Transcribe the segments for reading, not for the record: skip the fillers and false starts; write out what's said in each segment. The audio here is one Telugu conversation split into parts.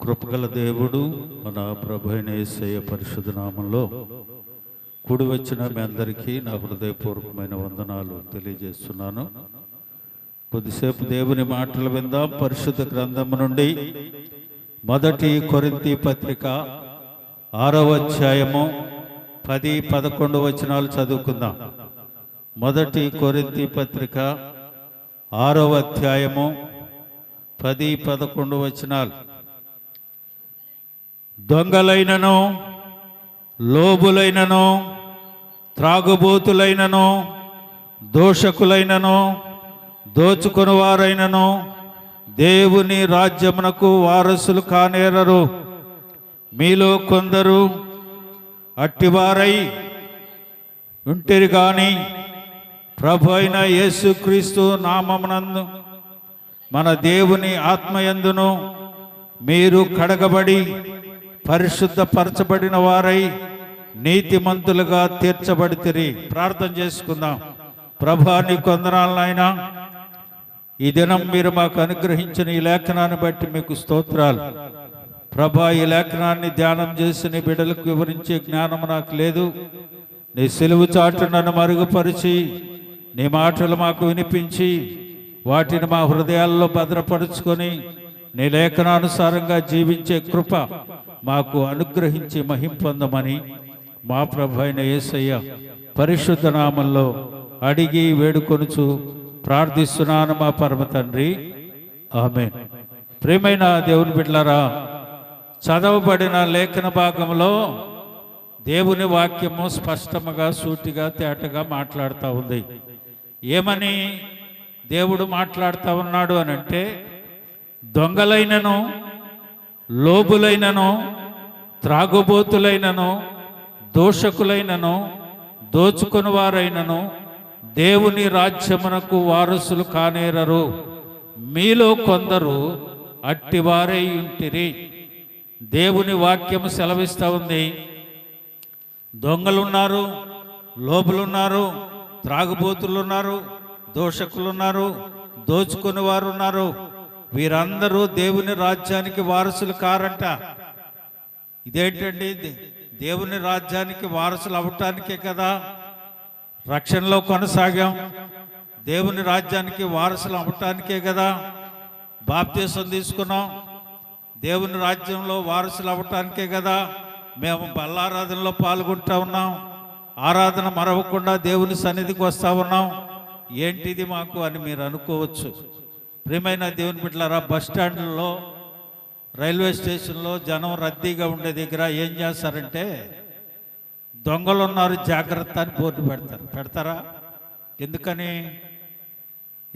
కృపగల దేవుడు మన ప్రభు అయిన యేసయ్య పరిశుద్ధ నామంలో కూడి వచ్చిన మీ అందరికీ నా హృదయపూర్వకమైన వందనాలు తెలియజేస్తున్నాను. కొద్దిసేపు దేవుని మాటలు విందాం. పరిశుద్ధ గ్రంథము నుండి మొదటి కొరింథీ పత్రిక 6వ అధ్యాయము 10-11 వచనాలు చదువుకుందాం. మొదటి కొరింథీ పత్రిక 6వ అధ్యాయము 10-11 వచనాలు. దొంగలైనను, లోబులైనను, త్రాగుబోతులైనను, దోషకులైనను, దోచుకొనువారైనను దేవుని రాజ్యమునకు వారసులు కానేరరు. మీలో కొందరు అట్టివారై ఉంటిరి గాని ప్రభు అయిన యేసుక్రీస్తు నామమునందు మన దేవుని ఆత్మయందును మీరు కడగబడి పరిశుద్ధపరచబడిన వారై నీతిమంతులుగా తీర్చబడితిరి. ప్రార్థన చేసుకుందాం. ప్రభువా, నీ వందనాలనైనా ఈ దినం మీరు మాకు అనుగ్రహించిన ఈ లేఖనాన్ని బట్టి మీకు స్తోత్రాలు. ప్రభువా, ఈ లేఖనాన్ని ధ్యానం చేసి నీ బిడ్డలకు వివరించే జ్ఞానం నాకు లేదు. నీ సిలువు చాటు నన్ను మరుగుపరిచి నీ మాటలు మాకు వినిపించి వాటిని మా హృదయాల్లో భద్రపరుచుకొని నీ లేఖనానుసారంగా జీవించే కృప మాకు అనుగ్రహించి మహిమ పొందమని మా ప్రభు అయిన యేసయ్య పరిశుద్ధ నామంలో అడిగి వేడుకొనుచు ప్రార్థిస్తున్నాను మా పరమ తండ్రి, ఆమేన్. ప్రియమైన దేవుని బిడ్డలారా, చదవబడిన లేఖన భాగంలో దేవుని వాక్యము స్పష్టముగా సూటిగా తేటగా మాట్లాడుతూ ఉంది. ఏమని దేవుడు మాట్లాడుతూ ఉన్నాడు అని అంటే, దొంగలైనను, లోబులైనను, త్రాగుబోతులైనను, దోషకులైనను, దోచుకుని వారైనను దేవుని రాజ్యమునకు వారసులు కానేరరు. మీలో కొందరు అట్టివారై ఉంటిరి. దేవుని వాక్యము సెలవిస్తూ ఉంది. దొంగలున్నారు, లోబులున్నారు, త్రాగుబోతులున్నారు, దోషకులున్నారు, దోచుకుని వారు ఉన్నారు. వీరందరూ దేవుని రాజ్యానికి వారసులు కారంట. ఇదేంటండి? దేవుని రాజ్యానికి వారసులు అవ్వటానికే కదా రక్షణలో కొనసాగాం. దేవుని రాజ్యానికి వారసులు అవ్వటానికే కదా బాప్తీసం తీసుకున్నాం. దేవుని రాజ్యంలో వారసులు అవ్వటానికే కదా మేము బల్లారాధనలో పాల్గొంటూ ఉన్నాం. ఆరాధన మరవకుండా దేవుని సన్నిధికి వస్తూ ఉన్నాం. ఏంటిది మాకు అని మీరు అనుకోవచ్చు. ప్రియమైన దేవుని బిడ్డలారా, బస్ స్టాండ్లలో, రైల్వే స్టేషన్లో జనం రద్దీగా ఉండే దగ్గర ఏం చేస్తారంటే, దొంగలు ఉన్నారు జాగ్రత్త అని బోర్డు పెడతారా?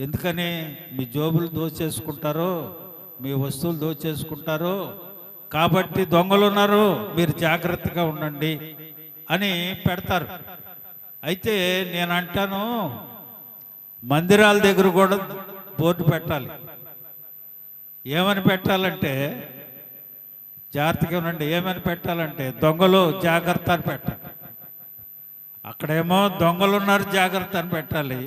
ఎందుకని మీ జోబులు దోచేసుకుంటారు, మీ వస్తువులు దోచేసుకుంటారు కాబట్టి దొంగలు ఉన్నారు, మీరు జాగ్రత్తగా ఉండండి అని పెడతారు. అయితే నేను అంటాను, మందిరాల దగ్గర కూడా బోర్డు పెట్టాలి. ఏమని పెట్టాలంటే, జాగ్రత్తగా ఉండండి. ఏమని పెట్టాలంటే, దొంగలు జాగ్రత్త అని పెట్టాలి. అక్కడేమో దొంగలు ఉన్నారు జాగ్రత్త అని పెట్టాలి.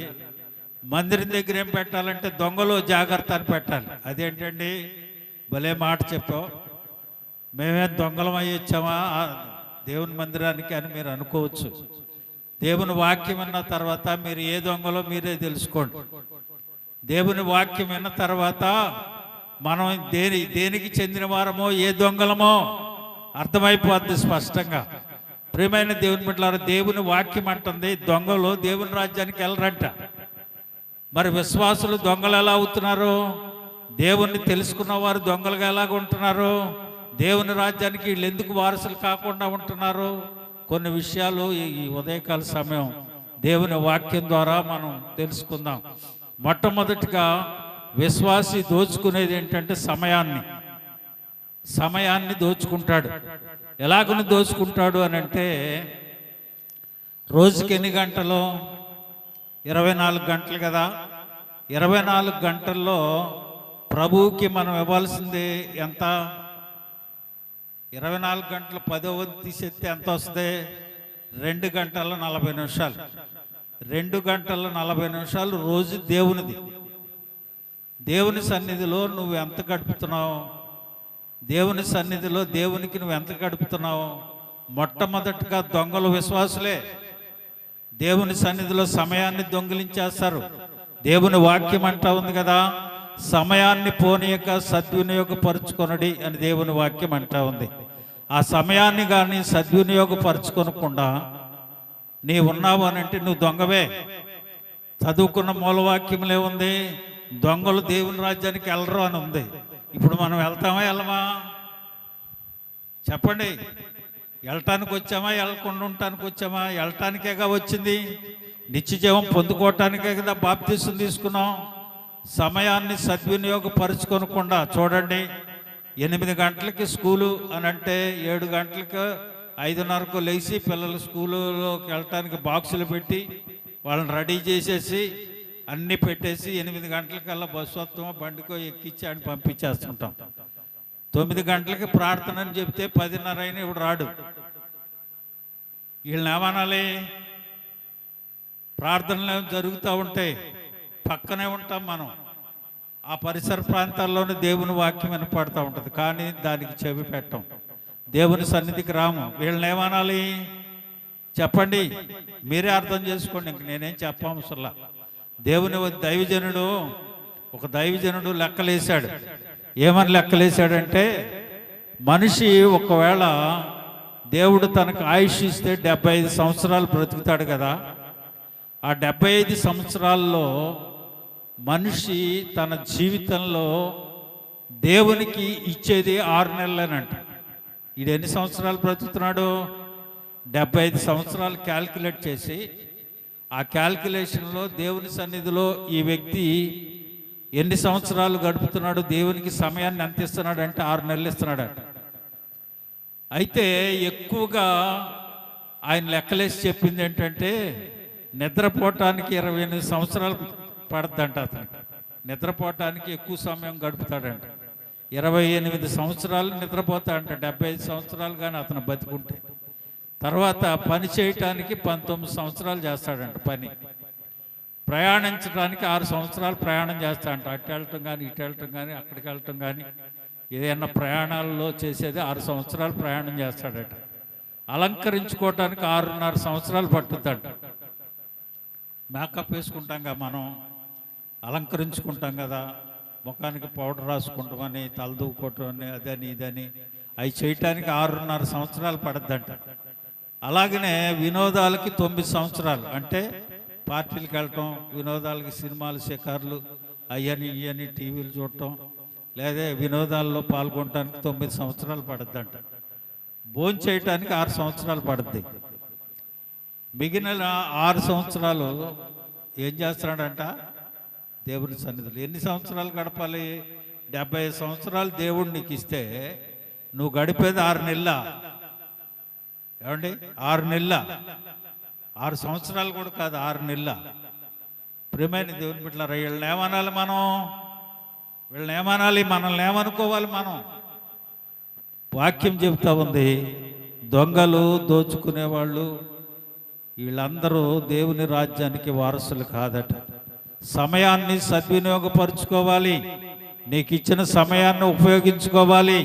మందిరం దగ్గర ఏం పెట్టాలంటే, దొంగలు జాగ్రత్త అని పెట్టాలి. అదేంటండి, భలే మాట చెప్పావు, మేమేం దొంగలం అయ్యొచ్చామా దేవుని మందిరానికి అని మీరు అనుకోవచ్చు. దేవుని వాక్యం విన్న తర్వాత మీరు ఏ దొంగలో మీరే తెలుసుకోండి. దేవుని వాక్యం విన్న తర్వాత మనం దేనికి చెందిన వారమో ఏ దొంగలమో అర్థమైపోద్ది స్పష్టంగా. ప్రియమైన దేవుని బిడ్డలారా, దేవుని వాక్యం అంటుంది దొంగలు దేవుని రాజ్యానికి వెళ్ళరంట. మరి విశ్వాసులు దొంగలు ఎలా అవుతున్నారు? దేవుణ్ణి తెలుసుకున్న వారు దొంగలుగా ఎలాగ ఉంటున్నారు? దేవుని రాజ్యానికి వీళ్ళు ఎందుకు వారసులు కాకుండా ఉంటున్నారు? కొన్ని విషయాలు ఈ ఉదయకాల సమయం దేవుని వాక్యం ద్వారా మనం తెలుసుకుందాం. మొట్టమొదటిగా విశ్వాసి దోచుకునేది ఏంటంటే సమయాన్ని దోచుకుంటాడు. ఎలాగని దోచుకుంటాడు అని అంటే, రోజుకి ఎన్ని గంటలు? 24 గంటలు కదా. 24 గంటల్లో ప్రభువుకి మనం ఇవ్వాల్సింది ఎంత? 24 గంటలు 10వ వంతు తీసేస్తే ఎంత వస్తుంది? 2 గంటల 40 నిమిషాలు. 2 గంటల 40 నిమిషాలు రోజు దేవునిది. దేవుని సన్నిధిలో నువ్వు ఎంత గడుపుతున్నావు? దేవుని సన్నిధిలో దేవునికి నువ్వు ఎంత గడుపుతున్నావు? మొట్టమొదటిగా దొంగలు విశ్వాసులే. దేవుని సన్నిధిలో సమయాన్ని దొంగిలించేస్తారు. దేవుని వాక్యం అంటా ఉంది కదా, సమయాన్ని పోనీయక సద్వినియోగపరుచుకొనడి అని దేవుని వాక్యం అంటా ఉంది. ఆ సమయాన్ని కానీ సద్వినియోగపరచుకొనకుండా నీ ఉన్నావు అని అంటే నువ్వు దొంగవే. చదువుకున్న మూలవాక్యంలో ఉంది, దొంగలు దేవుని రాజ్యానికి వెళ్ళరు అని ఉంది. ఇప్పుడు మనం వెళ్తామా వెళ్ళమా? చెప్పండి. వెళ్ళటానికి వచ్చామా వెళ్ళకుండా ఉండటానికి వచ్చామా? వెళ్ళటానికేగా వచ్చింది. నిత్యజీవం పొందుకోవటానికే కదా బాప్తీసం తీసుకున్నాం. సమయాన్ని సద్వినియోగపరుచుకొనకుండా చూడండి, 8 గంటలకి స్కూలు అని అంటే 7 గంటలకు 5:30కు లేచి పిల్లలు స్కూలులోకి వెళ్ళటానికి బాక్సులు పెట్టి వాళ్ళని రెడీ చేసేసి అన్నీ పెట్టేసి 8 గంటలకల్లా బస్సు వస్తామో బండికో ఎక్కించి అని పంపించేస్తుంటాం. 9 గంటలకి ప్రార్థన అని చెప్తే 10:30 అయినా ఇప్పుడు రాడు. వీళ్ళని ఏమనాలి? ప్రార్థనలు జరుగుతూ ఉంటాయి, పక్కనే ఉంటాం మనం. ఆ పరిసర ప్రాంతాల్లోనే దేవుని వాక్యం వినపడుతూ ఉంటుంది, కానీ దానికి చెవి పెట్టం, దేవుని సన్నిధికి రాము. వీళ్ళని ఏమనాలి చెప్పండి? మీరే అర్థం చేసుకోండి, ఇంక నేనేం చెప్పవసరంలా. దేవుని ఒక దైవజనుడు లెక్కలేశాడు. ఏమని లెక్కలేశాడంటే, మనిషి ఒకవేళ దేవుడు తనకు ఆయుష్ ఇస్తే 75 సంవత్సరాలు బ్రతుకుతాడు కదా, ఆ 75 సంవత్సరాల్లో మనిషి తన జీవితంలో దేవునికి ఇచ్చేది 6 నెలలేనంట. ఈడు ఎన్ని సంవత్సరాలు బ్రతుకుతున్నాడు? 75 సంవత్సరాలు క్యాల్కులేట్ చేసి ఆ క్యాల్కులేషన్లో దేవుని సన్నిధిలో ఈ వ్యక్తి ఎన్ని సంవత్సరాలు గడుపుతున్నాడు, దేవునికి సమయాన్ని ఎంత ఇస్తున్నాడు అంటే 6 నెలలు ఇస్తున్నాడు. అయితే ఎక్కువగా ఆయన లెక్కలేసి చెప్పింది ఏంటంటే, నిద్రపోవటానికి 28 సంవత్సరాలు పడద్దంట. అతనికి నిద్రపోవటానికి ఎక్కువ సమయం గడుపుతాడంట. 28 సంవత్సరాలు నిద్రపోతాడంట 75 సంవత్సరాలు కానీ అతను బతికుంటే. తర్వాత పని చేయటానికి 19 సంవత్సరాలు చేస్తాడంట పని. ప్రయాణించడానికి 6 సంవత్సరాలు ప్రయాణం చేస్తాడంట. అటు వెళ్ళటం కానీ ఇటు వెళ్ళటం కానీ అక్కడికి వెళ్ళటం కానీ ఏదైనా ప్రయాణాల్లో చేసేది 6 సంవత్సరాలు ప్రయాణం చేస్తాడట. అలంకరించుకోవటానికి 6.5 సంవత్సరాలు పట్టుద్దంట. మేకప్ వేసుకుంటాం కదా మనం, అలంకరించుకుంటాం కదా, ముఖానికి పౌడర్ రాసుకుంటామని, తలదూకోవటం అని, అదని ఇదని, అవి చేయటానికి 6.5 సంవత్సరాలు పడద్దంట. అలాగనే వినోదాలకి 9 సంవత్సరాలు, అంటే పార్టీలకు వెళ్ళటం, వినోదాలకి సినిమాలు షికార్లు ఇవన్నీ టీవీలు చూడటం, లేదా వినోదాల్లో పాల్గొనడానికి 9 సంవత్సరాలు పడద్దంట. భోజనం చేయటానికి 6 సంవత్సరాలు పడుద్ది. మిగిలిన 6 సంవత్సరాలు ఏం చేస్తున్నాడంట? దేవుని సన్నిధిలో. ఎన్ని సంవత్సరాలు గడపాలి? 75 సంవత్సరాలు దేవుడు నీకు ఇస్తే నువ్వు గడిపేది 6 నెలల. ఏమండి? 6 నెలల, 6 సంవత్సరాలు కూడా కాదు, 6 నెలల. ప్రియమైన దేవుని బిడ్డలారా, వీళ్ళని ఏమనాలి మనం? వీళ్ళని ఏమనాలి? మనల్ని ఏమనుకోవాలి మనం? వాక్యం చెబుతా ఉంది, దొంగలు, దోచుకునేవాళ్ళు వీళ్ళందరూ దేవుని రాజ్యానికి వారసులు కాదట. సమయాన్ని సద్వినియోగపరుచుకోవాలి. నీకు ఇచ్చిన సమయాన్ని ఉపయోగించుకోవాలి.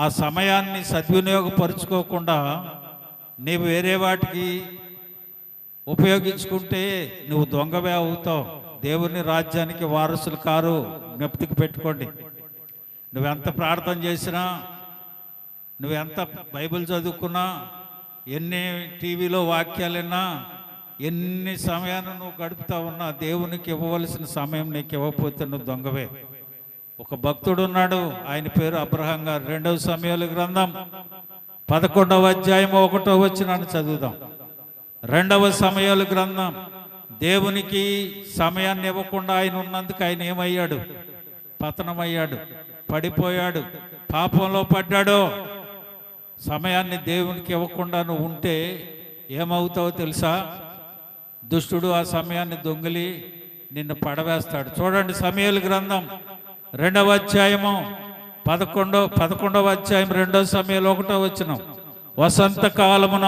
ఆ సమయాన్ని సద్వినియోగపరుచుకోకుండా నీవు వేరే వాటికి ఉపయోగించుకుంటే నువ్వు దొంగవే అవుతావు. దేవుని రాజ్యానికి వారసులు కారు. జ్ఞప్తికి పెట్టుకోండి. నువ్వెంత ప్రార్థన చేసినా, నువ్వెంత బైబిల్ చదువుకున్నా, ఎన్ని టీవీలో వాక్యాలు విన్నా, ఎన్ని సమయాన్ని నువ్వు గడుపుతా ఉన్నా, దేవునికి ఇవ్వవలసిన సమయం నీకు ఇవ్వకపోతే నువ్వు దొంగవే. ఒక భక్తుడు ఉన్నాడు, ఆయన పేరు అబ్రహాం గారు. 2వ సమూయేలు గ్రంథం 11వ అధ్యాయం 1వ వచనాన్ని చదువుదాం. 2వ సమూయేలు గ్రంథం. దేవునికి సమయాన్ని ఇవ్వకుండా ఆయన ఉన్నందుకు ఆయన ఏమయ్యాడు? పతనమయ్యాడు, పడిపోయాడు, పాపంలో పడ్డాడు. సమయాన్ని దేవునికి ఇవ్వకుండా నువ్వు ఉంటే ఏమవుతావో తెలుసా? దుష్టుడు ఆ సమయాన్ని దొంగిలి నిన్ను పడవేస్తాడు. చూడండి, సమూయేలు గ్రంథం 2వ అధ్యాయము 11వ అధ్యాయం 2వ సమూయేలు 1వ వచనం. వసంతకాలమున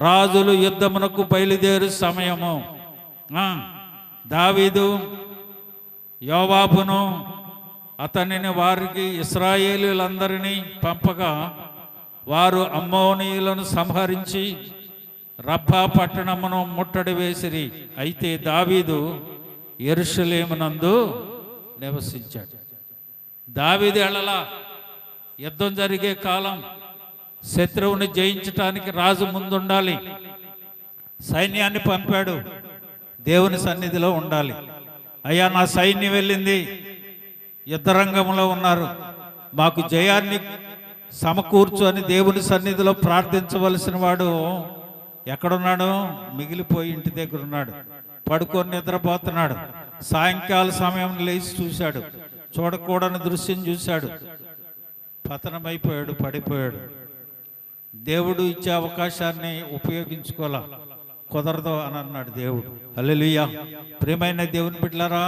రాజులు యుద్ధమునకు బయలుదేరు సమయము. దావీదు యోవాబును అతనిని వారికి ఇశ్రాయేలీయులందరినీ పంపగా వారు అమ్మోనీయులను సంహరించి రబ్బా పట్టణమును ముట్టడి వేసిరి. అయితే దావీదు యెరూషలేమునందు నివసించాడు. దావీదు ఎళ్ళలా. యుద్ధం జరిగే కాలం, శత్రువుని జయించటానికి రాజు ముందుండాలి. సైన్యాన్ని పంపాడు, దేవుని సన్నిధిలో ఉండాలి. అయ్యా, నా సైన్యం వెళ్ళింది, యుద్ధరంగంలో ఉన్నారు, మాకు జయాన్ని సమకూర్చు అని దేవుని సన్నిధిలో ప్రార్థించవలసిన వాడు ఎక్కడున్నాడు? మిగిలిపోయి ఇంటి దగ్గర ఉన్నాడు, పడుకొని నిద్రపోతున్నాడు. సాయంకాల సమయం లేచి చూశాడు, చూడకూడని దృశ్యం చూశాడు, పతనమైపోయాడు, పడిపోయాడు. దేవుడు ఇచ్చే అవకాశాన్ని ఉపయోగించుకోవాలా, కుదరదు అని అన్నాడు దేవుడు. హల్లెలూయా. ప్రియమైన దేవుని బిడ్డలారా,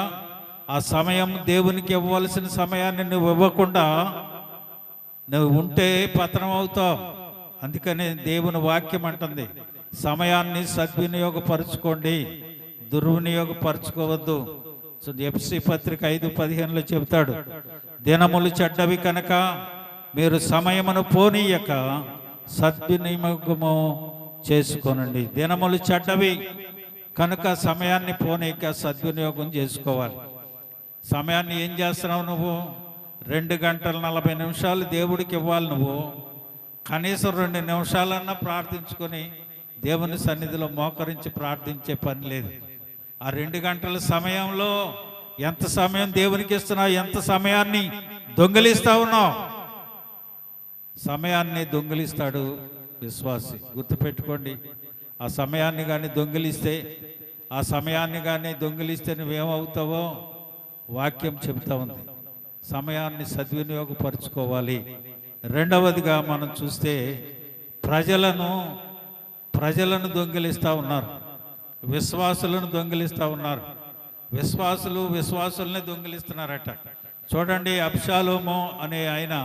ఆ సమయం దేవునికి ఇవ్వవలసిన సమయాన్ని నువ్వు ఇవ్వకుండా నువ్వు ఉంటే పతనం అవుతావు. అందుకని దేవుని వాక్యం అంటుంది, సమయాన్ని సద్వినియోగపరచుకోండి, దుర్వినియోగపరచుకోవద్దు. ఎఫ్ఎస్సీ పత్రిక 5:15 చెబుతాడు, దినములు చెడ్డవి కనుక మీరు సమయమును పోనీయక సద్వినియోగము చేసుకోనండి. దినములు చెడ్డవి కనుక సమయాన్ని పోనీయక సద్వినియోగం చేసుకోవాలి. సమయాన్ని ఏం చేస్తున్నావు నువ్వు? 2 గంటల 40 నిమిషాలు దేవుడికి ఇవ్వాలి. నువ్వు కనీసం 2 నిమిషాలన్నా ప్రార్థించుకొని దేవుని సన్నిధిలో మోకరించి ప్రార్థించే పని లేదు. ఆ 2 గంటల సమయంలో ఎంత సమయం దేవునికి ఇస్తున్నావు? ఎంత సమయాన్ని దొంగిలిస్తా ఉన్నావు? సమయాన్ని దొంగిలిస్తాడు విశ్వాసి, గుర్తుపెట్టుకోండి. ఆ సమయాన్ని కానీ దొంగిలిస్తే నువ్వేమవుతావో వాక్యం చెబుతా ఉంది. సమయాన్ని సద్వినియోగపరచుకోవాలి. రెండవదిగా మనం చూస్తే ప్రజలను దొంగిలిస్తూ ఉన్నారు, విశ్వాసులను దొంగిలిస్తూ ఉన్నారు. విశ్వాసుల్ని దొంగిలిస్తున్నారట. చూడండి, అబ్షాలోము అనే ఆయన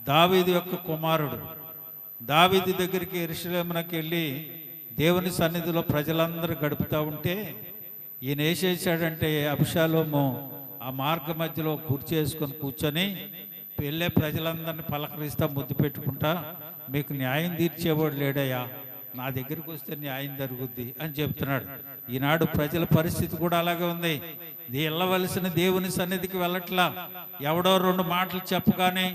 దావీదు యొక్క కుమారుడు. దావీదు దగ్గరికి యెరూషలేమునకు వెళ్ళి దేవుని సన్నిధిలో ప్రజలందరూ గడుపుతూ ఉంటే ఈయన ఏం చేశాడంటే, అబ్షాలోము ఆ మార్గ మధ్యలో కూర్చొని వెళ్ళే ప్రజలందరినీ పలకరిస్తా, ముద్దు పెట్టుకుంటా, మీకు న్యాయం తీర్చేవాడు లేడయ్యా, నా దగ్గరికి వస్తే న్యాయం జరుగుద్ది అని చెప్తున్నాడు. ఈనాడు ప్రజల పరిస్థితి కూడా అలాగే ఉంది. వెళ్ళవలసిన దేవుని సన్నిధికి వెళ్ళట్లా. ఎవడో 2 మాటలు చెప్పగానే,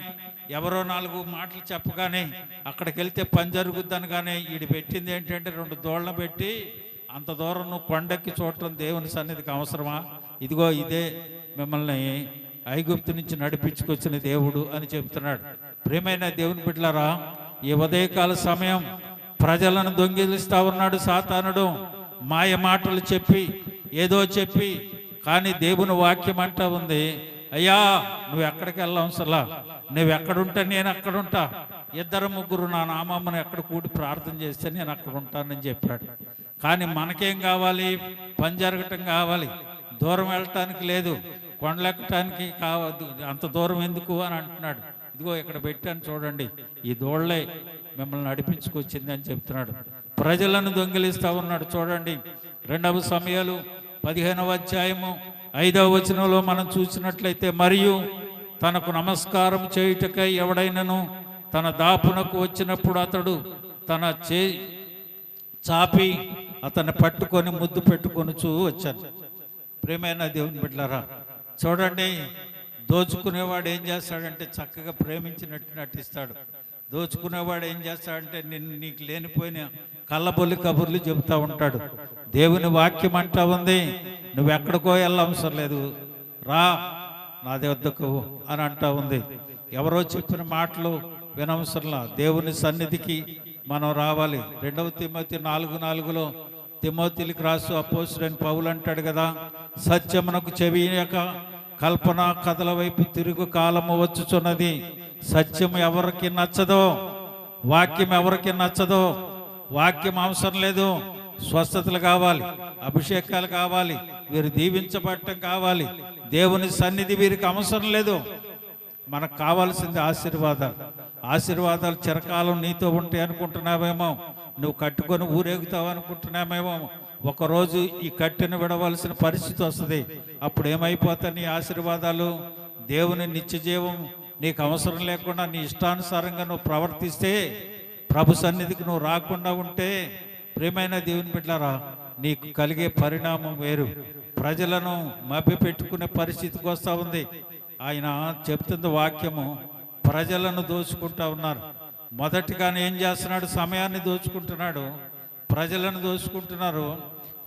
ఎవరో 4 మాటలు చెప్పగానే అక్కడికి వెళ్తే పని జరుగుద్దని. కానీ వీడు పెట్టింది ఏంటంటే 2 దోళ్ళను పెట్టి అంత దూరం నువ్వు కొండెక్కి చూడటం దేవుని సన్నిధికి అవసరమా? ఇదిగో ఇదే మిమ్మల్ని ఐగుప్తు నుంచి నడిపించుకొచ్చిన దేవుడు అని చెప్తున్నాడు. ప్రియమైన దేవుని బిడ్డలారా, ఈ ఉదయకాల సమయం ప్రజలను దొంగిలిస్తా ఉన్నాడు సాతానుడు. మాయ మాటలు చెప్పి, ఏదో చెప్పి, కానీ దేవుని వాక్యం అంటా ఉంది, అయ్యా నువ్వు ఎక్కడికి వెళ్ళవసలా, నువ్వు ఎక్కడుంటే నేను అక్కడుంటా, 2-3 నా నామమ్మను ఎక్కడ కూడి ప్రార్థన చేస్తే నేను అక్కడ ఉంటానని చెప్పాడు. కానీ మనకేం కావాలి? పని జరగటం కావాలి, దూరం వెళ్ళటానికి లేదు, కొండలెక్కటానికి కావద్దు, అంత దూరం ఎందుకు అని అంటున్నాడు. ఇదిగో ఇక్కడ పెట్టాను చూడండి, ఈ దోళ్లే మిమ్మల్ని నడిపించుకొచ్చింది అని చెప్తున్నాడు. ప్రజలను దొంగిలిస్తా ఉన్నాడు. చూడండి, 2 సమయాలు 15వ అధ్యాయము 5వ వచనంలో మనం చూసినట్లయితే, మరియు తనకు నమస్కారం చేయుటకై ఎవడైనను తన దాపునకు వచ్చినప్పుడు అతడు తన చాపి అతన్ని పట్టుకొని ముద్దు పెట్టుకొని వచ్చాను. ప్రేమైన దేవుని బిడ్డలారా, చూడండి, దోచుకునేవాడు ఏం చేస్తాడంటే చక్కగా ప్రేమించినట్టు నటిస్తాడు. దోచుకునేవాడు ఏం చేస్తాడంటే నీకు లేనిపోయిన కళ్ళబొల్లి కబుర్లు చెబుతూ ఉంటాడు. దేవుని వాక్యం అంటా ఉంది, నువ్వు ఎక్కడికో వెళ్ళవసరం లేదు, రా నా వద్దకు అని అంటా ఉంది. ఎవరో చెప్పిన మాటలు వినవసరంలా, దేవుని సన్నిధికి మనం రావాలి. 2వ తిమోతి 4:4 తిమోతికి రాసు అపోస్తలుడైన పౌలు అంటాడు కదా, సత్యమునకు చెవియక కల్పన కథల వైపు తిరుగు కాలము వచ్చుచున్నది. సత్యం ఎవరికి నచ్చదో, వాక్యం ఎవరికి నచ్చదో, వాక్యం అవసరం లేదు. స్వస్థతలు కావాలి, అభిషేకాలు కావాలి, వీరు దీవించబడటం కావాలి, దేవుని సన్నిధి వీరికి అవసరం లేదు. మనకు కావాల్సింది ఆశీర్వాదాలు చిరకాలం నీతో ఉంటాయి అనుకుంటున్నావేమో, నువ్వు కట్టుకొని ఊరేగుతావు అనుకుంటున్నామేమో. ఒకరోజు ఈ కట్టెను విడవలసిన పరిస్థితి వస్తుంది. అప్పుడు ఏమైపోతాయి నీ ఆశీర్వాదాలు? దేవుని నిత్య జీవం నీకు అవసరం లేకుండా నీ ఇష్టానుసారంగా నువ్వు ప్రవర్తిస్తే, ప్రభు సన్నిధికి నువ్వు రాకుండా ఉంటే, ప్రియమైన దేవుని బిడ్డలారా, నీకు కలిగే పరిణామం వేరు. ప్రజలను మభ్యపెట్టుకునే పరిస్థితికి వస్తూ ఉంది. ఆయన చెప్తుంది వాక్యము, ప్రజలను దోచుకుంటా ఉన్నారు. మొదటిగానే ఏం చేస్తున్నాడు? సమయాన్ని దోచుకుంటున్నాడు, ప్రజలను దోచుకుంటున్నారు.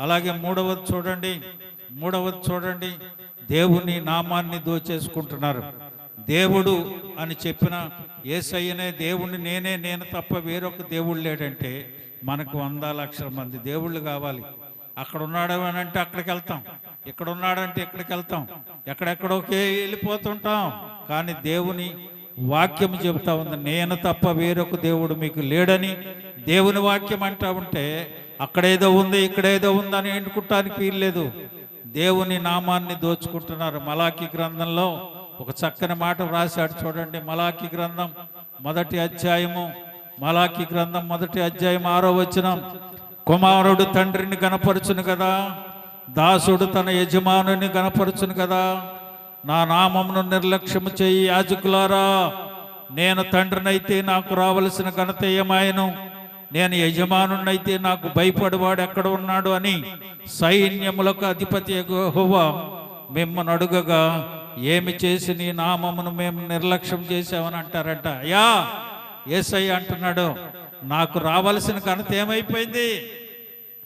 అలాగే మూడవది చూడండి, దేవుని నామాన్ని దోచేసుకుంటున్నారు. దేవుడు అని చెప్పిన యేసయ్యనే దేవుణ్ణి నేను తప్ప వేరొక దేవుడు లేడంటే మనకు 100,00,000 మంది దేవుళ్ళు కావాలి. అక్కడ ఉన్నాడు అని అంటే అక్కడికి వెళ్తాం, ఇక్కడ ఉన్నాడంటే ఇక్కడికి వెళ్తాం, ఎక్కడెక్కడోకే వెళ్ళిపోతుంటాం. కానీ దేవుని వాక్యం చెబుతా ఉంది, నేను తప్ప వేరొక దేవుడు మీకు లేడని. దేవుని వాక్యం అంటా ఉంటే అక్కడేదో ఉంది ఇక్కడేదో ఉందని ఎన్నుకుంటానికి వీల్లేదు. దేవుని నామాన్ని దోచుకుంటున్నారు. మలాకి గ్రంథంలో ఒక చక్కని మాట వ్రాశాడు చూడండి. మలాకి గ్రంథం మొదటి అధ్యాయం 6వ వచనం. కుమారుడు తండ్రిని గణపరచును కదా, దాసుడు తన యజమానుని గణపరచును కదా. నా నామమును నిర్లక్ష్యము చేయి యాజకులారా, నేను తండ్రినైతే నాకు రావలసిన ఘనత ఏమాయను, నేను యజమానునైతే నాకు భయపడివాడు ఎక్కడ ఉన్నాడు అని సైన్యములకు అధిపతి యెహోవా మిమ్మల్ని అడుగగా, ఏమి చేసి నీ నామమును మేము నిర్లక్ష్యం చేసామని అంటారంట. అయ్యా, యేసయ్య అంటున్నాడు, నాకు రావాల్సిన ఘనత ఏమైపోయింది?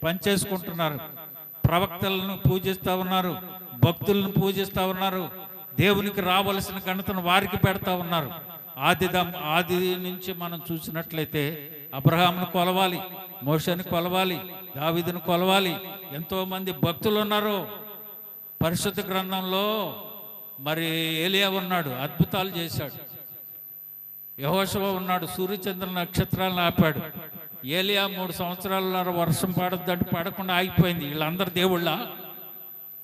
పనిచేసుకుంటున్నారు, ప్రవక్తలను పూజిస్తూ ఉన్నారు, భక్తులను పూజిస్తూ ఉన్నారు, దేవునికి రావలసిన ఘనతను వారికి పెడతా ఉన్నారు. ఆది నుంచి మనం చూసినట్లయితే అబ్రహామును కొలవాలి, మోషేని కొలవాలి, దావీదును కొలవాలి. ఎంతో మంది భక్తులు ఉన్నారు. పరిశుద్ధ గ్రంథంలో మరి ఏలియా ఉన్నాడు, అద్భుతాలు చేశాడు. యెహోషువ ఉన్నాడు, సూర్యచంద్ర నక్షత్రాలను ఆపాడు. ఏలియా 3 సంవత్సరాల వర్షం పడద్దంటే పడకుండా ఆగిపోయింది. వీళ్ళందరూ దేవుళ్ళ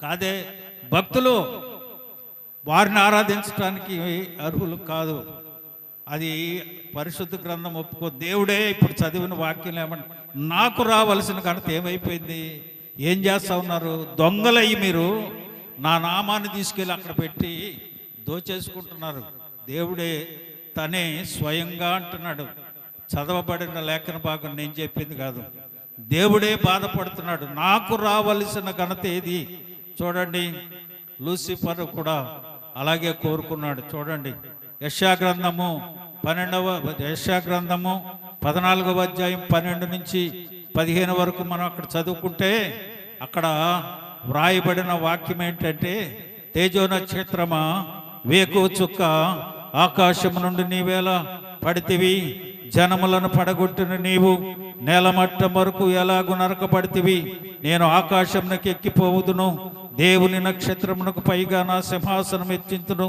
కాదే, భక్తులు. వారిని ఆరాధించడానికి అర్హులు కాదు. అది పరిశుద్ధ గ్రంథం ఒప్పుకో. దేవుడే ఇప్పుడు చదివిన వాక్యం ఏమంటే, నాకు రావలసిన ఘనత ఏమైపోయింది? ఏం చేస్తా ఉన్నారు? దొంగలయ్యి మీరు నా నామాన్ని తీసుకెళ్ళి అక్కడ పెట్టి దోచేసుకుంటున్నారు. దేవుడే తనే స్వయంగా అంటున్నాడు. చదవబడిన లేఖన భాగం నేను చెప్పింది కాదు. దేవుడే బాధపడుతున్నాడు, నాకు రావలసిన ఘనత ఏది? చూడండి, లూసిఫర్ కూడా అలాగే కోరుకున్నాడు. చూడండి, యెషయా గ్రంథము 14వ అధ్యాయం 12 నుంచి 15 వరకు మనం అక్కడ చదువుకుంటే, అక్కడ వ్రాయబడిన వాక్యం ఏంటంటే, తేజో నక్షత్రమా, వేకువ చుక్క, ఆకాశము నుండి నీవేలా పడితివి, జనములను పడగొట్టిన నీవు నేలమట్టం వరకు ఎలాగు నరకబడితివి. నేను ఆకాశమునకు ఎక్కిపోవుదును, దేవుని నక్షత్రమునకు పైగా నా సింహాసనం ఎత్తింతును,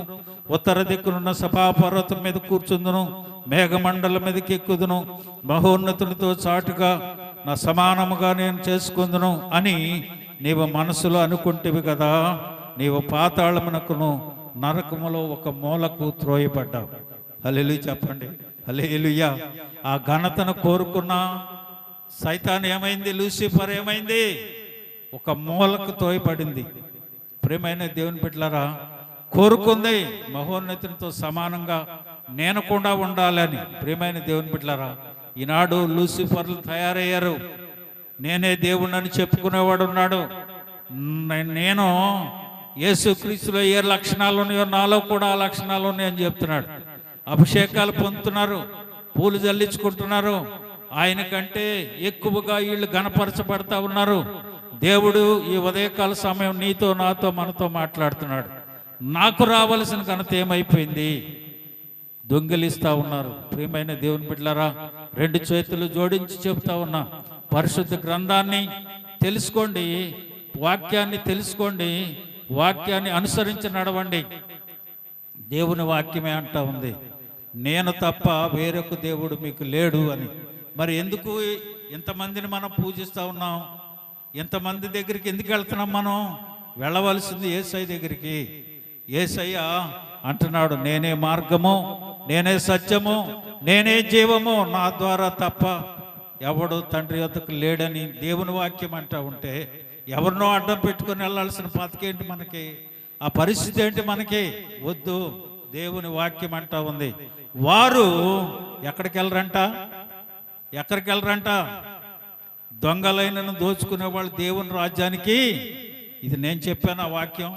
ఉత్తర దిక్కునున్న సభాపర్వతం మీద కూర్చుందును, మేఘమండలం మీదకి ఎక్కుదును, మహోన్నతునితో చాటుగా నా సమానముగా నేను చేసుకుందును అని నీవు మనసులో అనుకుంటేవి కదా. నీవు పాతాళమునకును నరకములో ఒక మూలకు త్రోయబడ్డావు. హల్లెలూయా చెప్పండి, హల్లెలూయా. ఆ ఘనతను కోరుకున్న సైతాన్ ఏమైంది? లూసిఫర్ ఏమైంది? ఒక మూలకు తోయబడింది. ప్రియమైన దేవుని బిడ్డలారా, కోరుకుంది మహోన్నతునితో సమానంగా నేను కూడా ఉండాలని. ప్రియమైన దేవుని బిడ్డలారా, ఈనాడు లూసిఫర్లు తయారయ్యారు. నేనే దేవుణ్ణని చెప్పుకునేవాడు ఉన్నాడు. నేను యేసుక్రీస్తులో ఏ లక్షణాలు ఉన్నాయో నాలో కూడా ఆ లక్షణాలు ఉన్నాయని చెప్తున్నాడు. అభిషేకాలు పొందుతున్నారు, పూలు జల్లించుకుంటున్నారు. ఆయన కంటే ఎక్కువగా వీళ్ళు గణపరచబడతా ఉన్నారు. దేవుడు ఈ ఉదయకాల సమయం నీతో నాతో మనతో మాట్లాడుతున్నాడు. నాకు రావలసిన ఘనత ఏమైపోయింది? దొంగిలిస్తా ఉన్నారు. ప్రియమైన దేవుని బిడ్డలారా, 2 చేతులు జోడించి చెబుతా ఉన్నా, పరిశుద్ధ గ్రంథాన్ని తెలుసుకోండి, వాక్యాన్ని తెలుసుకోండి, వాక్యాన్ని అనుసరించి నడవండి. దేవుని వాక్యమే అంటా ఉంది, నేను తప్ప వేరొక దేవుడు మీకు లేడు అని. మరి ఎందుకు ఇంతమందిని మనం పూజిస్తూ ఉన్నాం? ఇంతమంది దగ్గరికి ఎందుకు వెళ్తున్నాం? మనం వెళ్ళవలసింది యేసయ్య దగ్గరికి. యేసయ్య అంటున్నాడు, నేనే మార్గము, నేనే సత్యము, నేనే జీవము, నా ద్వారా తప్ప ఎవడు తండ్రి యొద్దకు లేడని దేవుని వాక్యం అంటా ఉంటే, ఎవరినో అడ్డం పెట్టుకుని వెళ్ళాల్సిన బతికేంటి మనకి? ఆ పరిస్థితి ఏంటి మనకి? వద్దు, దేవుని వాక్యం అంటా ఉంది. వారు ఎక్కడికి వెళ్ళరంట? ఎక్కడికి వెళ్ళరంట? దొంగలైనను దోచుకునే వాళ్ళు దేవుని రాజ్యానికి. ఇది నేను చెప్పాను ఆ వాక్యం,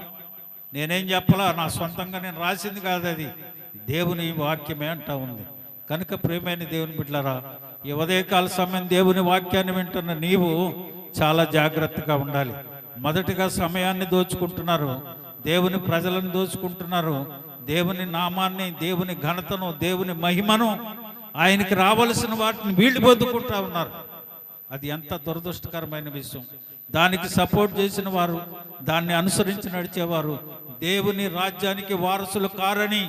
నేనేం చెప్పలా, నా సొంతంగా నేను రాసింది కాదు, అది దేవుని వాక్యమే అంటా ఉంది. కనుక ప్రియమైన దేవుని బిడ్డలారా, ఈ ఉదయకాల సమయం దేవుని వాక్యాన్ని వింటున్న నీవు చాలా జాగ్రత్తగా ఉండాలి. మొదటిగా సమయాన్ని దోచుకుంటున్నారు, దేవుని ప్రజలను దోచుకుంటున్నారు, దేవుని నామాన్ని, దేవుని ఘనతను, దేవుని మహిమను, ఆయనకి రావలసిన వాటిని వీళ్ళు పొందుకుంటా ఉన్నారు. అది ఎంత దురదృష్టకరమైన విషయం. దానికి సపోర్ట్ చేసిన వారు, దాన్ని అనుసరించి నడిచేవారు దేవుని రాజ్యానికి వారసులు కారని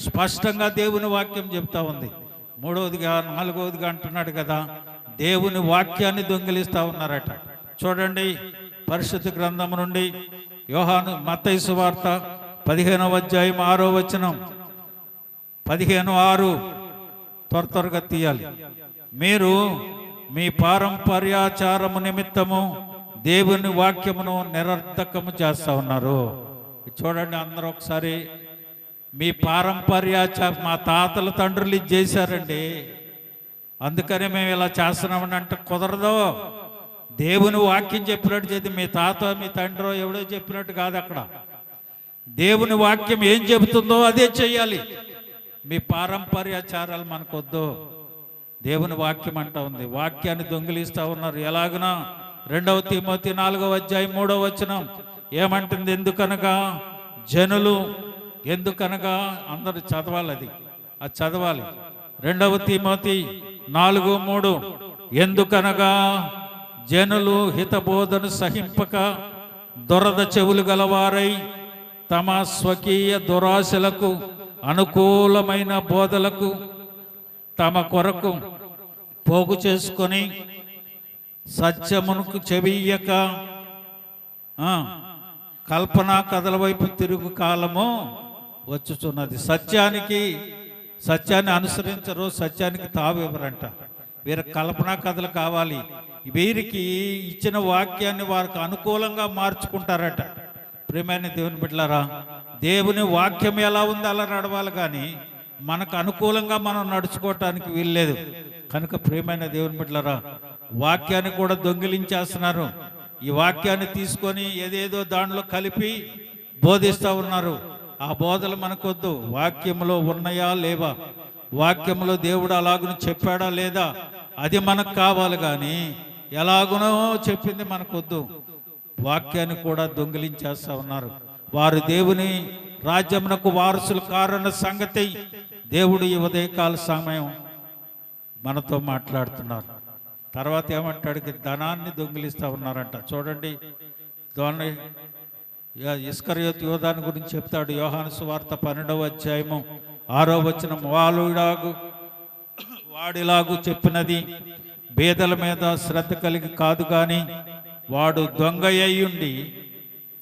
స్పష్టంగా దేవుని వాక్యం చెప్తా ఉంది. మూడవదిగా, నాలుగవదిగా అంటున్నాడు కదా, దేవుని వాక్యాన్ని దొంగిలిస్తూ ఉన్నారట. చూడండి, పరిశుద్ధ గ్రంథం నుండి యోహాను మత్తయి సువార్త 15వ అధ్యాయం 6వ వచనం, 15:6 త్వరగా తీయాలి. మీరు మీ పారంపర్యాచారము నిమిత్తము దేవుని వాక్యమును నిరర్థకము చేస్తా ఉన్నారు. చూడండి అందరూ ఒకసారి, మీ పారంపర్యాచారం, మా తాతల తండ్రులు ఇది చేశారండి, అందుకనే మేము ఇలా చేస్తున్నామని అంటే కుదరదు. దేవుని వాక్యం చెప్పినట్టు చేతి, మీ తాత మీ తండ్రో ఎవడో చెప్పినట్టు కాదు. అక్కడ దేవుని వాక్యం ఏం చెబుతుందో అదే చెయ్యాలి. మీ పారంపర్యాచారాలు మనకొద్దు. దేవుని వాక్యం అంటా ఉంది. వాక్యాన్ని దొంగిలిస్తూ ఉన్నారు. ఎలాగునా 2వ తిమోతి 4వ అధ్యాయం 3వ వచనం ఏమంటుంది? ఎందుకనగా జనులు, ఎందుకనగా అందరూ చదవాలి, అది చదవాలి. 2వ తిమోతి 4:3 ఎందుకనగా జనులు హితబోధను సహింపక దురద చెవులు గలవారై తమ స్వకీయ దురాశలకు అనుకూలమైన బోధలకు తమ కొరకు పోగు చేసుకొని సత్యమునకు చెవియ్యక కల్పనా కథల వైపు తిరుగు కాలము వచ్చుచున్నది. సత్యాన్ని అనుసరించరు, సత్యానికి తావివ్వరంట. వీరికి కల్పనా కథలు కావాలి. వీరికి ఇచ్చిన వాక్యాన్ని వారికి అనుకూలంగా మార్చుకుంటారట. ప్రియమైన దేవుని బిడ్డలారా, దేవుని వాక్యం ఎలా ఉందో అలా నడవాలి, కానీ మనకు అనుకూలంగా మనం నడుచుకోవటానికి వీల్లేదు. కనుక ప్రియమైన దేవుని బిడ్డలారా, వాక్యాన్ని కూడా దొంగిలించేస్తున్నారు. ఈ వాక్యాన్ని తీసుకొని ఏదేదో దాంట్లో కలిపి బోధిస్తూ ఉన్నారు. ఆ బోధలు మనకొద్దు. వాక్యంలో ఉన్నాయా లేవా, వాక్యంలో దేవుడు అలాగును చెప్పాడా లేదా, అది మనకు కావాలి, కానీ ఎలాగునో చెప్పింది మనకొద్దు. వాక్యాన్ని కూడా దొంగిలించేస్తూ ఉన్నారు. వారు దేవుని రాజ్యమునకు వారసులు కారన్న సంగతి దేవుడు ఈ ఉదయకాల సమయం మనతో మాట్లాడుతున్నారు. తర్వాత ఏమంటాడు? ధనాన్ని దొంగిలిస్తూ ఉన్నారంట. చూడండి, ఇస్కరియోతు యోధాను గురించి చెప్తాడు. యోహాను సువార్త 12వ అధ్యాయము 6వ వచనం, వాడిలాగు చెప్పినది బేదల మీద శ్రద్ధ కలిగి కాదు, కానీ వాడు దొంగ అయ్యుండి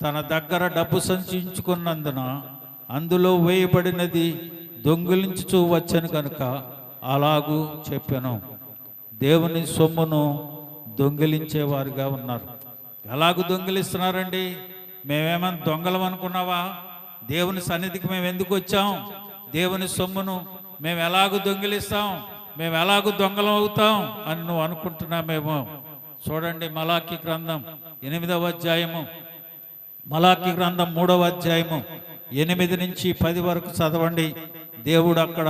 తన దగ్గర డబ్బు సంచించుకున్నందున అందులో వేయబడినది దొంగిలించుచూ వచ్చను కనుక అలాగూ చెప్పాను. దేవుని సొమ్మును దొంగిలించేవారుగా ఉన్నారు. ఎలాగూ దొంగిలిస్తున్నారండి? మేమేమన్నా దొంగలం అనుకున్నావా? దేవుని సన్నిధికి మేము ఎందుకు వచ్చాం? దేవుని సొమ్మును మేము ఎలాగూ దొంగిలిస్తాం, మేము ఎలాగూ దొంగలం అవుతాం అని నువ్వు అనుకుంటున్నామేమో. చూడండి, మలాకి గ్రంథం 8వ అధ్యాయము, మలాకి గ్రంథం 3వ అధ్యాయము 8 నుంచి 10 వరకు చదవండి. దేవుడు అక్కడ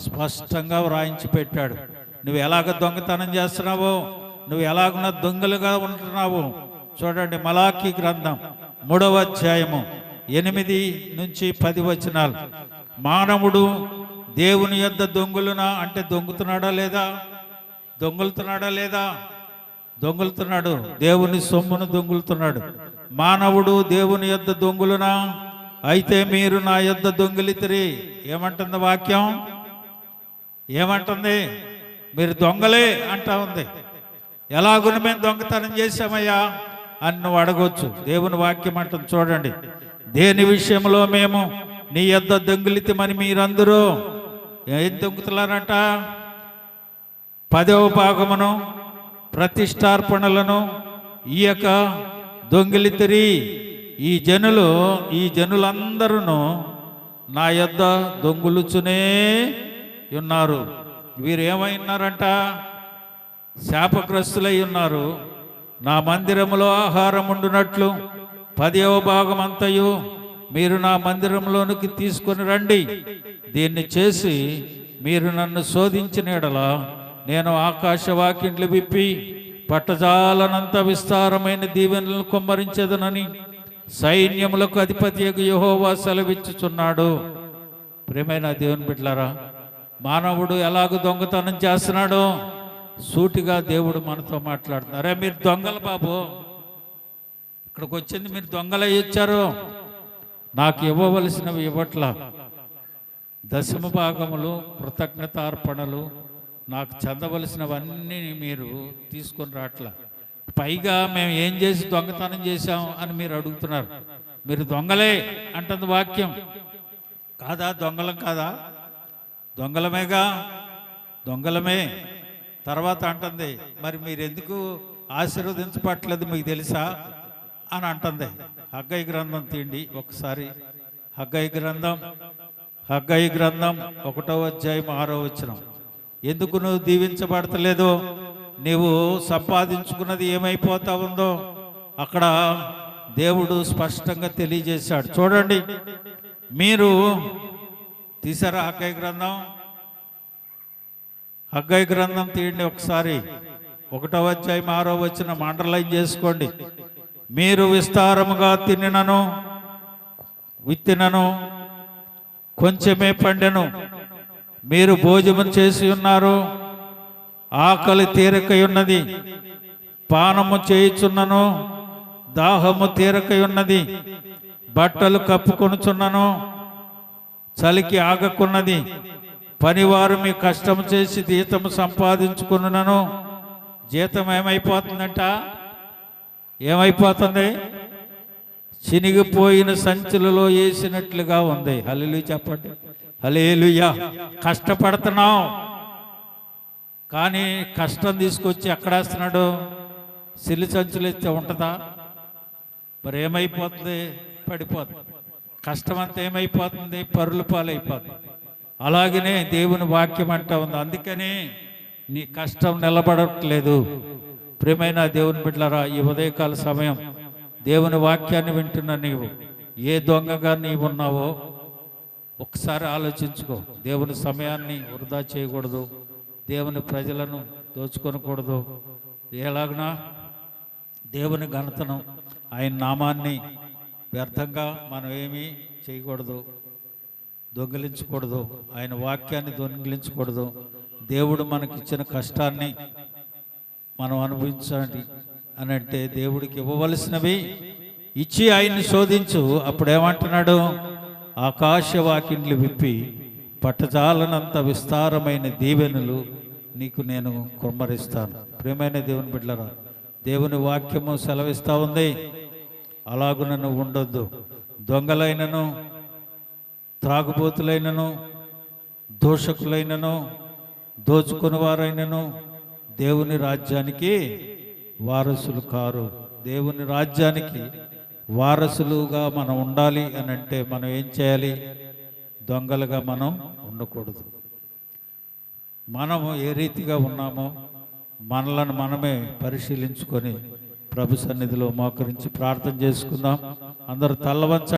స్పష్టంగా వ్రాయించి పెట్టాడు. నువ్వు ఎలాగ దొంగతనం చేస్తున్నావో, నువ్వు ఎలాగున్న దొంగలుగా ఉంటున్నావు. చూడండి, మలాకి గ్రంథం 3వ అధ్యాయము 8 నుంచి 10 వచనాలు. మానవుడు దేవుని యొద్ద దొంగలునా అంటే దొంగతున్నాడా లేదా? దొంగలుతున్నాడు. దేవుని సొమ్మును దొంగలుతున్నాడు. మానవుడు దేవుని యొద్ద దొంగలునా? అయితే మీరు నా యొద్ద దొంగిలితిరి. ఏమంటుంది వాక్యం? ఏమంటుంది? మీరు దొంగలే అంటా ఉంది. ఎలాగున మేము దొంగతనం చేశామయ్యా అని నువ్వు అడగొచ్చు. దేవుని వాక్యం అంటుంది. చూడండి, దేని విషయంలో మేము నీ యొద్ద దొంగిలితమని మీరందరూ ఏం దొంగతున్నారంట? 10వ భాగమును ప్రతిష్టార్పణలను ఈయక దొంగిలితిరి. ఈ జనులందరూ నా యొద్ద దొంగులుచునే ఉన్నారు. వీరు ఏమైనారంట? శాపగ్రస్తులై ఉన్నారు. నా మందిరములో ఆహారం ఉండునట్లు 10వ భాగమంతయు మీరు నా మందిరంలోనికి తీసుకొని రండి. దీన్ని చేసి మీరు నన్ను శోధించిన యెడల నేను ఆకాశవాకిండ్లు విప్పి పట్టజాలనంత విస్తారమైన దీవెనలను కుమ్మరించదనని సైన్యములకు అధిపతియగు యెహోవా సెలవిచ్చుచున్నాడు. ప్రియమైన దేవుని బిడ్డలారా, మానవుడు ఎలాగ దొంగతనం చేస్తున్నాడో సూటిగా దేవుడు మనతో మాట్లాడుతున్నారు. అరే మీరు దొంగలు బాబు, ఇక్కడికి వచ్చింది మీరు దొంగలై వచ్చారు. నాకు ఇవ్వవలసినవి ఇవ్వట్ల, దశమ భాగములు, కృతజ్ఞతార్పణలు, నాకు చెందవలసినవన్నీ మీరు తీసుకొని రాట్లా. పైగా మేము ఏం చేసి దొంగతనం చేశాం అని మీరు అడుగుతున్నారు. మీరు దొంగలే అంటుంది వాక్యం. కాదా? దొంగలం కాదా? దొంగలమేగా, దొంగలమే. తర్వాత అంటుంది, మరి మీరు ఎందుకు ఆశీర్వదించబట్టలేదు మీకు తెలుసా అని అంటుంది. హగ్గయి గ్రంథం తీయండి ఒకసారి. హగ్గయి గ్రంథం 1వ అధ్యాయం 6వ వచనం. ఎందుకు నువ్వు దీవించబడతలేదు? నీవు సంపాదించుకున్నది ఏమైపోతా ఉందో అక్కడ దేవుడు స్పష్టంగా తెలియజేశాడు. చూడండి, మీరు తీసారా హగ్గయి గ్రంథం తీయండి ఒకసారి. 1వ అధ్యాయం 6వ వచనం అండర్లైన్ చేసుకోండి. మీరు విస్తారముగా విత్తినను కొంచెమే పండెను, మీరు భోజనం చేసి ఉన్నారు, ఆకలి తీరకై ఉన్నది, పానము చేయుచున్నను, దాహము తీరకై ఉన్నది, బట్టలు కప్పుకొనుచున్నను, చలికి ఆగకున్నది, పనివారు మీ కష్టం చేసి జీతము సంపాదించుకున్నాను. జీతం ఏమైపోతుందంట? ఏమైపోతుంది? చినిగిపోయిన సంచులలో వేసినట్లుగా ఉంది. హల్లెలూయా చెప్పండి. హల్లెలూయా. కష్టపడుతున్నాం, కానీ కష్టం తీసుకొచ్చి ఎక్కడేస్తున్నాడు? సిల్లి సంచులు ఎత్తే ఉంటుందా? మరి ఏమైపోతుంది? పడిపోతుంది. కష్టం అంతా ఏమైపోతుంది? పరుల పాలైపోతుంది. అలాగనే దేవుని వాక్యం అంటా ఉంది. అందుకని నీ కష్టం నిలబడట్లేదు. ప్రియమైన దేవుని బిడ్డలారా, ఈ ఉదయకాల సమయం దేవుని వాక్యాన్ని వింటున్న నీవు ఏ దొంగగా నీవు ఉన్నావో ఒకసారి ఆలోచించుకో. దేవుని సమయాన్ని వృధా చేయకూడదు, దేవుని ప్రజలను దోచుకొనకూడదు. ఎలాగనా దేవుని ఘనతను, ఆయన నామాన్ని వ్యర్థంగా మనం ఏమీ చేయకూడదు, దొంగిలించకూడదు, ఆయన వాక్యాన్ని దొంగిలించకూడదు. దేవుడు మనకిచ్చిన కష్టాన్ని మనం అనుభవించాలి అని అంటే దేవుడికి ఇవ్వవలసినవి ఇచ్చి ఆయన్ని శోధించు. అప్పుడు ఏమంటున్నాడు? ఆకాశవాకిండ్లు విప్పి పట్టజాలనంత విస్తారమైన దీవెనలు నీకు నేను కుమ్మరిస్తాను. ప్రియమైన దేవుని బిడ్డలారా, దేవుని వాక్యము సెలవిస్తూ ఉంది, అలాగున నువ్వు ఉండొద్దు. దొంగలైనను, త్రాగుబోతులైనను, దోషకులైనను, దోచుకుని వారైనను దేవుని రాజ్యానికి వారసులు కారు. దేవుని రాజ్యానికి వారసులుగా మనం ఉండాలి అని అంటే మనం ఏం చేయాలి? దొంగలుగా మనం ఉండకూడదు. మనము ఏ రీతిగా ఉన్నామో మనలను మనమే పరిశీలించుకొని ప్రభు సన్నిధిలో మోకరించి ప్రార్థన చేసుకుందాం. అందరూ తల్లవంచ